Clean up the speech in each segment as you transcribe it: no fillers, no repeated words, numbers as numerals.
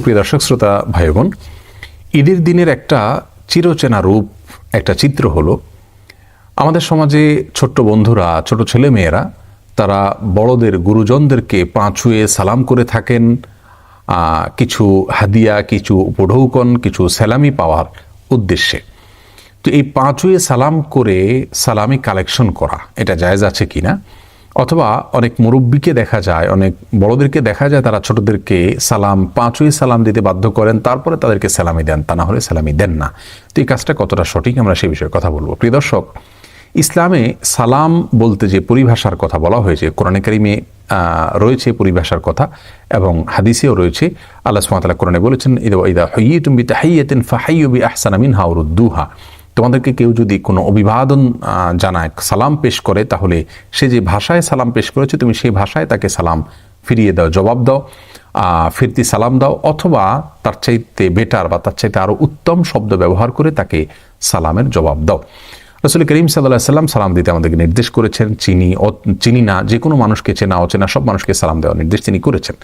প্রিয় দর্শক শ্রোতা ভাই বোন, ঈদের দিনের একটা চিরচেনা রূপ, একটা চিত্র হলো আমাদের সমাজে ছোট্ট বন্ধুরা, ছোট ছেলে মেয়েরা তারা বড়দের, গুরুজনদেরকে পা ছুঁয়ে সালাম করে থাকেন, কিছু হাদিয়া, কিছু উপঢৌকন, কিছু সালামি পাওয়ার উদ্দেশ্যে। তো এই পা ছুঁয়ে সালাম করে সালামি কালেকশন করা এটা জায়েজ আছে কিনা, অথবা অনেক মুরব্বীকে দেখা যায়, অনেক বড়দেরকে দেখা যায় তারা ছোটদেরকে সালাম, পা ছুঁয়ে সালাম দিতে বাধ্য করেন, তারপরে তাদেরকে সালামি দেন, তা না হলে সালামি দেন না। তো এই কাজটা কতটা সঠিক, আমরা সেই বিষয়ে কথা বলবো। প্রিয় দর্শক, ইসলামে সালাম বলতে যে পরিভাষার কথা বলা হয়েছে, কোরআনে কারিমে রয়েছে পরিভাষার কথা এবং হাদিসেও রয়েছে। আল্লাহ সুবহানাহু ওয়া তাআলা কোরআনে বলেছেন, ইদা হুয়িতুম বিতাহিয়াতিন ফাহাইয়ু বিআহসানা মিনহা আও রুদ্দুহা। তোমাদেরকে কেউ যদি কোনো অভিবাদন জানায়, সালাম পেশ করে, তাহলে সে যে ভাষায় সালাম পেশ করেছে তুমি সেই ভাষায় তাকে সালাম ফিরিয়ে দাও, জবাব দাও, ফিরতি সালাম দাও, অথবা তার চাইতে বেটার বা তার চাইতে আরও উত্তম শব্দ ব্যবহার করে তাকে সালামের জবাব দাও। রাসূল করিম সাল্লাল্লাহু আলাইহি ওয়াসাল্লাম সালাম দিতে আমাদেরকে নির্দেশ করেছেন। চিনি না, যে কোনো মানুষকে, চেনা অচেনা সব মানুষকে সালাম দেওয়ার নির্দেশ তিনি করেছেন।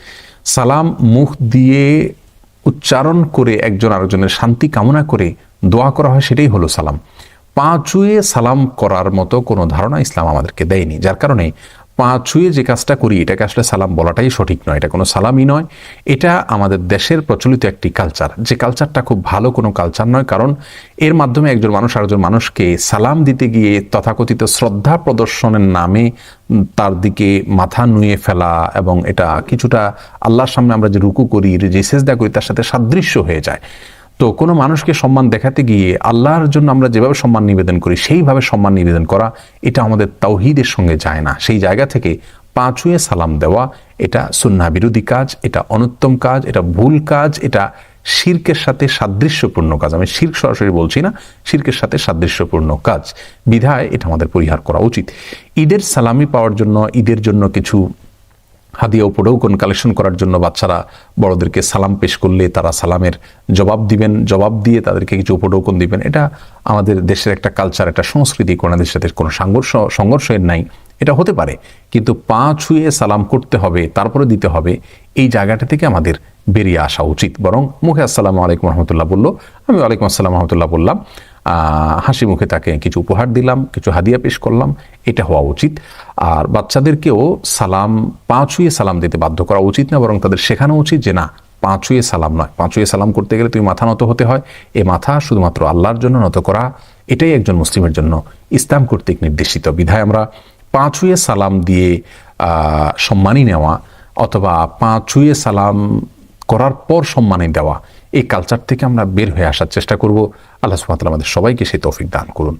সালাম মুখ দিয়ে উচ্চারণ করে একজন আরেকজনের শান্তি কামনা করে দোয়া করা হয়, সেটাই হলো সালাম। পা ছুঁয়ে সালাম করার মতো কোনো ধারণা ইসলাম আমাদেরকে দেয়নি, যার কারণে পা ছুঁয়ে যে কাজটা করি এটাকে আসলে সালাম বলাটাই সঠিক নয়, এটা কোনো সালামই নয়। এটা আমাদের দেশের প্রচলিত একটি কালচার, যে কালচারটা খুব ভালো কোনো কালচার নয়, কারণ এর মাধ্যমে একজন মানুষ আরেকজন মানুষকে সালাম দিতে গিয়ে তথাকথিত শ্রদ্ধা প্রদর্শনের নামে তার দিকে মাথা নুয়ে ফেলা, এবং এটা কিছুটা আল্লাহর সামনে আমরা যে রুকু করি, যে সেজদা করি, তার সাথে সাদৃশ্য হয়ে যায়। তো কোনো মানুষকে সম্মান দেখাতে গিয়ে আল্লাহর জন্য আমরা যেভাবে সম্মান নিবেদন করি সেইভাবে সম্মান নিবেদন করা, এটা আমাদের তাওহীদের সঙ্গে যায় না। সেই জায়গা থেকে পা ছুঁয়ে সালাম দেওয়া এটা সুন্নাহ বিরোধী কাজ, এটা অনুত্তম কাজ, এটা ভুল কাজ, এটা শিরকের সাথে সাদৃশ্যপূর্ণ কাজ। আমি শিরক সরাসরি বলছি না, শিরকের সাথে সাদৃশ্যপূর্ণ কাজ, বিধায় এটা আমাদের পরিহার করা উচিত। ঈদের সালামি পাওয়ার জন্য, ঈদের জন্য কিছু হাদিয়া উপঢৌকন কালেকশন করার জন্য বাচ্চারা বড়দেরকে সালাম পেশ করলে তারা সালামের জবাব দিবেন, জবাব দিয়ে তাদেরকে কিছু উপঢৌকন দিবেন, এটা আমাদের দেশের একটা কালচার, একটা সংস্কৃতি, কোনাদের সাথে কোনো সংঘর্ষের নাই। এটা হতে পারে, কিন্তু পা ছুঁয়ে সালাম করতে হবে, তারপরে দিতে হবে, এই জায়গাটা থেকে আমাদের বেরিয়ে আসা উচিত। বরং মুখে আসসালামু আলাইকুম রহমতুল্লাহ বললো, আমি ওয়ালাইকুম আসসালাম রহমতুল্লাহ বললাম, হাসি মুখে তাকে কিছু উপহার দিলাম, কিছু হাদিয়া পেশ করলাম, এটা হওয়া উচিত। আর বাচ্চাদেরকেও সালাম, পা ছুঁয়ে সালাম দিতে বাধ্য করা উচিত না, বরং তাদের শেখানো উচিত যে না, পা ছুঁয়ে সালাম নয়, পা ছুঁয়ে সালাম করতে গেলে তুমি মাথা নত হতে হয়, এ মাথা শুধুমাত্র আল্লাহর জন্য নত করা, এটাই একজন মুসলিমের জন্য ইসলাম কর্তৃক নির্দেশিত। বিধায় আমরা পা ছুঁয়ে সালাম দিয়ে সম্মানী নেওয়া, অথবা পা ছুঁয়ে সালাম করার পর সম্মানী দেওয়া, এই কালচার থেকে আমরা বের হয়ে আসার চেষ্টা করব। আল্লাহ সুবহানাহু ওয়া তাআলা আমাদের সবাইকে সেই তৌফিক দান করুন।